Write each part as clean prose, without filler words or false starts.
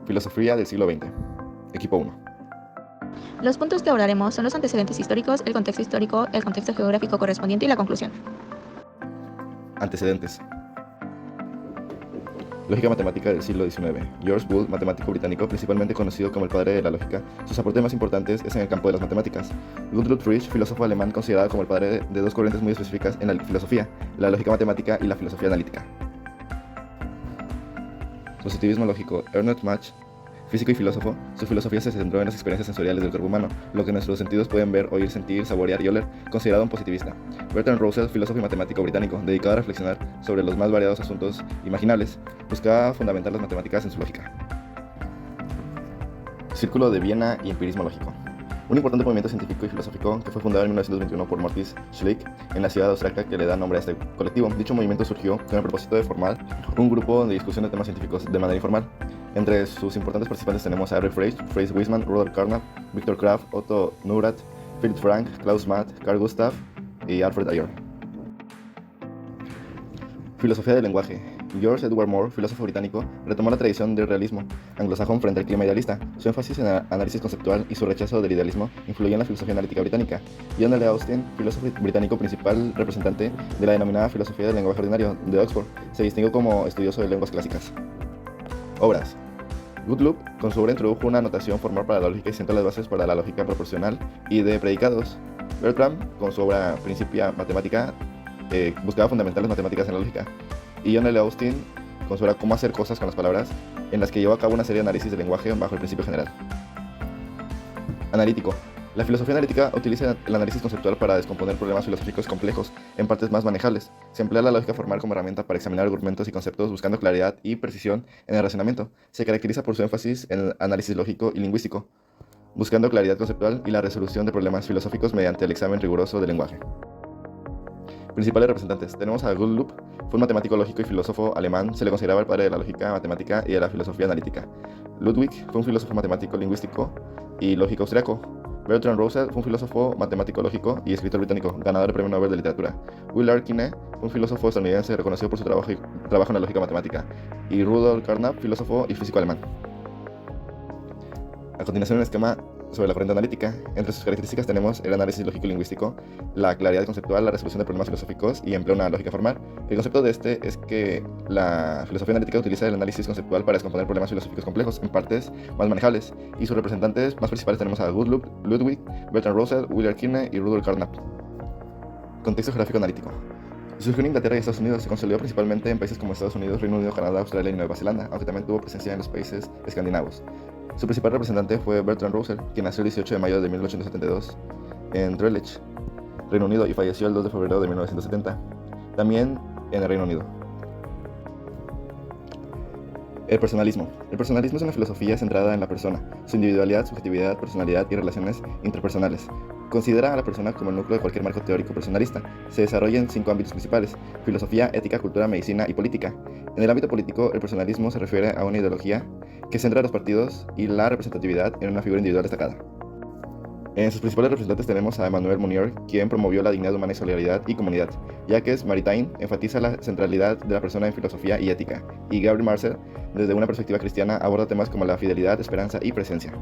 Filosofía del siglo XX. Equipo 1. Los puntos que abordaremos son los antecedentes históricos, el contexto histórico, el contexto geográfico correspondiente y la conclusión. Antecedentes. Lógica matemática del siglo XIX. George Boole, matemático británico, principalmente conocido como el padre de la lógica, sus aportes más importantes es en el campo de las matemáticas. Ludwig Frisch, filósofo alemán considerado como el padre de dos corrientes muy específicas en la filosofía, la lógica matemática y la filosofía analítica. Positivismo lógico. Ernst Mach, físico y filósofo, su filosofía se centró en las experiencias sensoriales del cuerpo humano, lo que nuestros sentidos pueden ver, oír, sentir, saborear y oler, considerado un positivista. Bertrand Russell, filósofo y matemático británico, dedicado a reflexionar sobre los más variados asuntos imaginables, buscaba fundamentar las matemáticas en su lógica. Círculo de Viena y empirismo lógico. Un importante movimiento científico y filosófico que fue fundado en 1921 por Maurice Schlick en la ciudad austriaca que le da nombre a este colectivo. Dicho movimiento surgió con el propósito de formar un grupo de discusión de temas científicos de manera informal. Entre sus importantes participantes tenemos a Eric Freisch, Franz Wiseman, Rudolf Carnap, Viktor Kraft, Otto Neurath, Philipp Frank, Klaus Math, Carl Gustav y Alfred Ayer. Filosofía del lenguaje. George Edward Moore, filósofo británico, retomó la tradición del realismo anglosajón frente al clima idealista. Su énfasis en el análisis conceptual y su rechazo del idealismo influyó en la filosofía analítica británica. John L. Austin, filósofo británico principal representante de la denominada filosofía del lenguaje ordinario de Oxford, se distinguió como estudioso de lenguas clásicas. Obras. Goodloop, con su obra, introdujo una notación formal para la lógica y sentó las bases para la lógica proporcional y de predicados. Bertram, con su obra Principia Mathematica, buscaba fundamentar las matemáticas en la lógica. Y John L. Austin, con su obra Cómo hacer cosas con las palabras, en las que llevó a cabo una serie de análisis del lenguaje bajo el principio general. Analítico. La filosofía analítica utiliza el análisis conceptual para descomponer problemas filosóficos complejos en partes más manejables. Se emplea la lógica formal como herramienta para examinar argumentos y conceptos buscando claridad y precisión en el razonamiento. Se caracteriza por su énfasis en el análisis lógico y lingüístico, buscando claridad conceptual y la resolución de problemas filosóficos mediante el examen riguroso del lenguaje. Principales representantes. Tenemos a Goodloop, fue un matemático lógico y filósofo alemán, se le consideraba el padre de la lógica matemática y de la filosofía analítica. Ludwig fue un filósofo matemático, lingüístico y lógico austriaco. Bertrand Russell fue un filósofo matemático lógico y escritor británico, ganador del Premio Nobel de Literatura. Will Arkinne fue un filósofo estadounidense reconocido por su trabajo en la lógica matemática. Y Rudolf Carnap, filósofo y físico alemán. A continuación, un esquema sobre la corriente analítica. Entre sus características tenemos el análisis lógico-lingüístico, la claridad conceptual, la resolución de problemas filosóficos y emplea una lógica formal. El concepto de este es que la filosofía analítica utiliza el análisis conceptual para descomponer problemas filosóficos complejos en partes más manejables, y sus representantes más principales tenemos a Goodloop, Ludwig, Bertrand Russell, Will Arkinne y Rudolf Carnap. Contexto geográfico analítico. Surgió en Inglaterra y Estados Unidos, se consolidó principalmente en países como Estados Unidos, Reino Unido, Canadá, Australia y Nueva Zelanda, aunque también tuvo presencia en los países escandinavos. Su principal representante fue Bertrand Russell, quien nació el 18 de mayo de 1872 en Dulwich, Reino Unido, y falleció el 2 de febrero de 1970, también en el Reino Unido. El personalismo. El personalismo es una filosofía centrada en la persona, su individualidad, subjetividad, personalidad y relaciones interpersonales. Considera a la persona como el núcleo de cualquier marco teórico personalista. Se desarrolla en 5 ámbitos principales: filosofía, ética, cultura, medicina y política. En el ámbito político, el personalismo se refiere a una ideología que centra los partidos y la representatividad en una figura individual destacada. En sus principales representantes tenemos a Emmanuel Mounier, quien promovió la dignidad humana y solidaridad y comunidad. Jacques Maritain enfatiza la centralidad de la persona en filosofía y ética. Y Gabriel Marcel, desde una perspectiva cristiana, aborda temas como la fidelidad, esperanza y presencia.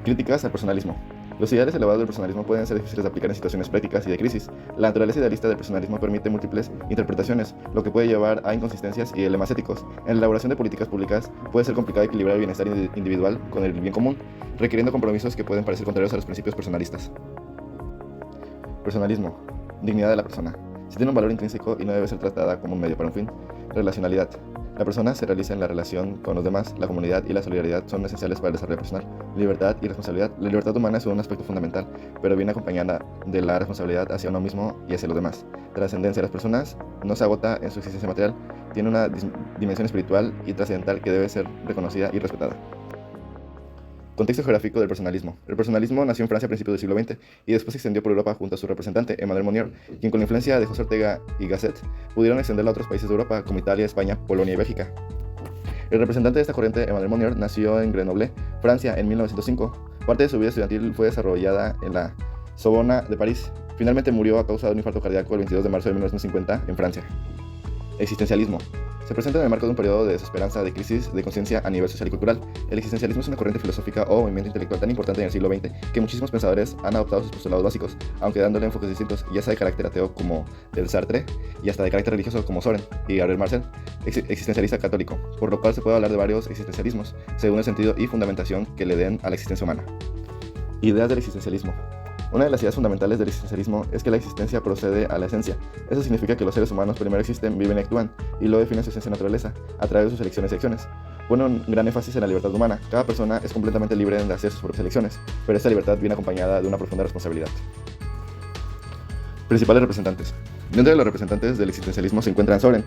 Críticas al personalismo. Los ideales elevados del personalismo pueden ser difíciles de aplicar en situaciones prácticas y de crisis. La naturaleza idealista del personalismo permite múltiples interpretaciones, lo que puede llevar a inconsistencias y dilemas éticos. En la elaboración de políticas públicas puede ser complicado equilibrar el bienestar individual con el bien común, requiriendo compromisos que pueden parecer contrarios a los principios personalistas. Personalismo. Dignidad de la persona. Si tiene un valor intrínseco y no debe ser tratada como un medio para un fin. Relacionalidad. La persona se realiza en la relación con los demás, la comunidad y la solidaridad son esenciales para el desarrollo personal. Libertad y responsabilidad. La libertad humana es un aspecto fundamental, pero viene acompañada de la responsabilidad hacia uno mismo y hacia los demás. Trascendencia. Las personas no se agota en su existencia material, tiene una dimensión espiritual y trascendental que debe ser reconocida y respetada. Contexto geográfico del personalismo. El personalismo nació en Francia a principios del siglo XX y después se extendió por Europa junto a su representante, Emmanuel Mounier, quien con la influencia de José Ortega y Gasset pudieron extenderla a otros países de Europa como Italia, España, Polonia y Bélgica. El representante de esta corriente, Emmanuel Mounier, nació en Grenoble, Francia, en 1905. Parte de su vida estudiantil fue desarrollada en la Sorbona de París. Finalmente murió a causa de un infarto cardíaco el 22 de marzo de 1950 en Francia. Existencialismo. Se presenta en el marco de un periodo de desesperanza, de crisis de conciencia a nivel social y cultural. El existencialismo es una corriente filosófica o movimiento intelectual tan importante en el siglo XX que muchísimos pensadores han adoptado sus postulados básicos, aunque dándole enfoques distintos, ya sea de carácter ateo como del Sartre y hasta de carácter religioso como Soren y Gabriel Marcel, existencialista católico, por lo cual se puede hablar de varios existencialismos, según el sentido y fundamentación que le den a la existencia humana. Ideas del existencialismo. Una de las ideas fundamentales del existencialismo es que la existencia procede a la esencia. Eso significa que los seres humanos primero existen, viven y actúan, y luego definen su esencia y naturaleza, a través de sus elecciones y acciones. Pone un gran énfasis en la libertad humana. Cada persona es completamente libre de hacer sus propias elecciones, pero esta libertad viene acompañada de una profunda responsabilidad. Principales representantes. Dentro de los representantes del existencialismo se encuentran Soren,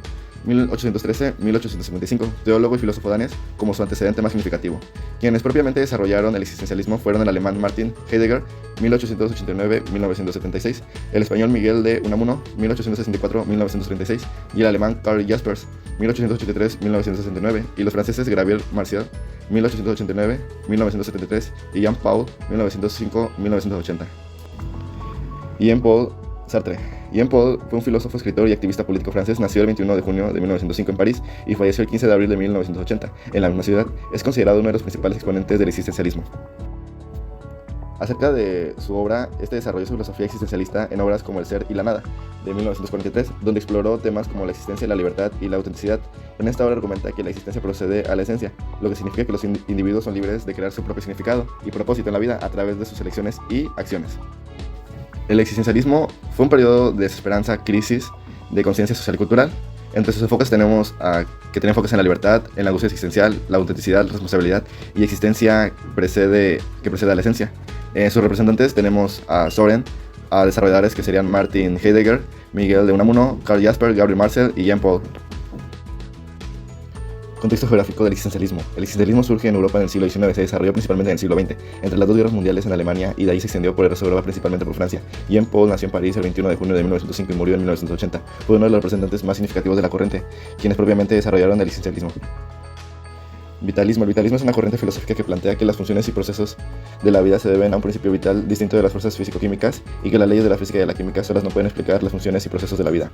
1813-1855, teólogo y filósofo danés, como su antecedente más significativo. Quienes propiamente desarrollaron el existencialismo fueron el alemán Martin Heidegger, 1889-1976, el español Miguel de Unamuno, 1864-1936, y el alemán Karl Jaspers, 1883-1969, y los franceses Gabriel Marcel, 1889-1973, y Jean-Paul, 1905-1980. Jean-Paul Sartre. Jean-Paul fue un filósofo, escritor y activista político francés. Nació el 21 de junio de 1905 en París y falleció el 15 de abril de 1980 en la misma ciudad. Es considerado uno de los principales exponentes del existencialismo. Acerca de su obra, desarrolló su filosofía existencialista en obras como El ser y la nada, de 1943, donde exploró temas como la existencia, la libertad y la autenticidad. En esta obra argumenta que la existencia procede a la esencia, lo que significa que los individuos son libres de crear su propio significado y propósito en la vida a través de sus elecciones y acciones. El existencialismo fue un periodo de desesperanza, crisis, de conciencia social y cultural. Entre sus enfoques tenemos que tiene enfoques en la libertad, en la angustia existencial, la autenticidad, la responsabilidad y existencia que precede a la esencia. En sus representantes tenemos a Soren, a desarrolladores que serían Martin Heidegger, Miguel de Unamuno, Karl Jaspers, Gabriel Marcel y Jean-Paul. Contexto geográfico del existencialismo. El existencialismo surge en Europa en el siglo XIX, se desarrolló principalmente en el siglo XX, entre las dos guerras mundiales en Alemania, y de ahí se extendió por el resto de Europa, principalmente por Francia. Jean-Paul nació en París el 21 de junio de 1905 y murió en 1980. Fue uno de los representantes más significativos de la corriente, quienes propiamente desarrollaron el existencialismo. Vitalismo. El vitalismo es una corriente filosófica que plantea que las funciones y procesos de la vida se deben a un principio vital distinto de las fuerzas físico-químicas y que las leyes de la física y de la química solas no pueden explicar las funciones y procesos de la vida.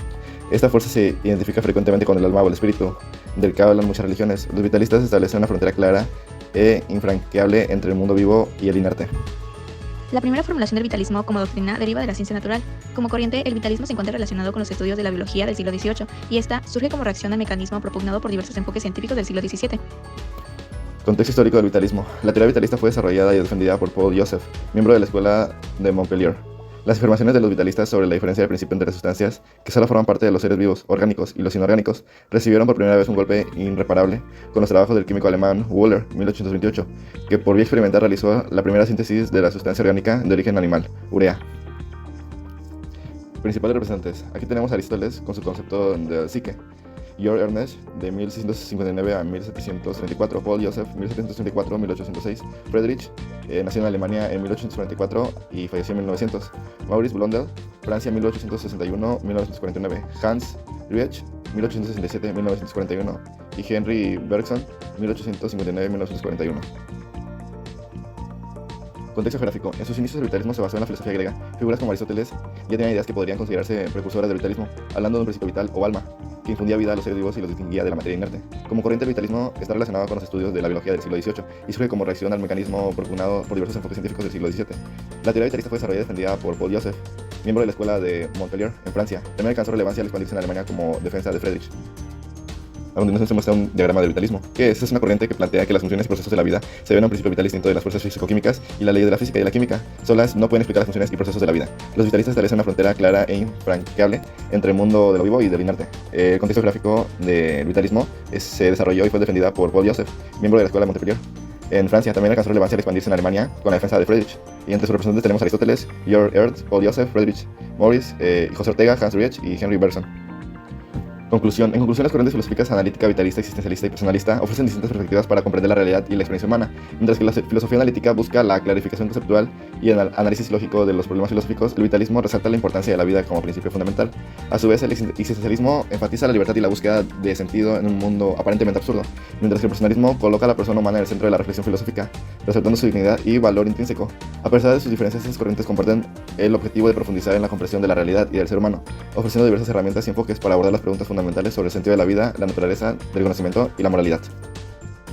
Esta fuerza se identifica frecuentemente con el alma o el espíritu, del que hablan muchas religiones. Los vitalistas establecen una frontera clara e infranqueable entre el mundo vivo y el inerte. La primera formulación del vitalismo como doctrina deriva de la ciencia natural. Como corriente, el vitalismo se encuentra relacionado con los estudios de la biología del siglo XVIII, y esta surge como reacción al mecanismo propugnado por diversos enfoques científicos del siglo XVII. Contexto histórico del vitalismo. La teoría vitalista fue desarrollada y defendida por Paul Joseph, miembro de la Escuela de Montpellier. Las afirmaciones de los vitalistas sobre la diferencia de principio entre las sustancias, que solo forman parte de los seres vivos, orgánicos y los inorgánicos, recibieron por primera vez un golpe irreparable con los trabajos del químico alemán Wöhler, 1828, que por vía experimental realizó la primera síntesis de la sustancia orgánica de origen animal, urea. Principales representantes. Aquí tenemos a Aristóteles con su concepto de psique, Georg Ernest, de 1659 a 1734, Paul Joseph, 1734-1806, Friedrich, nació en Alemania en 1844 y falleció en 1900, Maurice Blondel, Francia, 1861-1949, Hans Riech, 1867-1941, y Henry Bergson, 1859-1941. Contexto geográfico. En sus inicios el vitalismo se basó en la filosofía griega. Figuras como Aristóteles ya tenían ideas que podrían considerarse precursoras del vitalismo, hablando de un principio vital o alma, que infundía vida a los seres vivos y los distinguía de la materia inerte. Como corriente, el vitalismo está relacionado con los estudios de la biología del siglo XVIII y surge como reacción al mecanismo propugnado por diversos enfoques científicos del siglo XVII. La teoría vitalista fue desarrollada y defendida por Paul Joseph, miembro de la Escuela de Montpellier, en Francia. También alcanzó relevancia al expandirse en Alemania como defensa de Friedrich. A continuación se muestra un diagrama del vitalismo, que es una corriente que plantea que las funciones y procesos de la vida se deben a un principio vital distinto de las fuerzas físico-químicas y las leyes de la física y de la química solas no pueden explicar las funciones y procesos de la vida. Los vitalistas establecen una frontera clara e infranqueable entre el mundo de lo vivo y del inerte. El contexto gráfico del vitalismo se desarrolló y fue defendida por Paul Joseph, miembro de la Escuela de Montpellier. En Francia también alcanzó relevancia al expandirse en Alemania con la defensa de Friedrich. Y entre sus representantes tenemos a Aristóteles, Georg Ernst, Paul Joseph, Friedrich, Maurice, José Ortega, Hans Riech y Henry Bergson. Conclusión. En conclusión, las corrientes filosóficas analítica, vitalista, existencialista y personalista ofrecen distintas perspectivas para comprender la realidad y la experiencia humana, mientras que la filosofía analítica busca la clarificación conceptual y el análisis lógico de los problemas filosóficos. El vitalismo resalta la importancia de la vida como principio fundamental. A su vez, el existencialismo enfatiza la libertad y la búsqueda de sentido en un mundo aparentemente absurdo, mientras que el personalismo coloca a la persona humana en el centro de la reflexión filosófica, resaltando su dignidad y valor intrínseco. A pesar de sus diferencias, estas corrientes comparten el objetivo de profundizar en la comprensión de la realidad y del ser humano, ofreciendo diversas herramientas y enfoques para abordar las preguntas fundamentales fundamentales sobre el sentido de la vida, la naturaleza del conocimiento y la moralidad.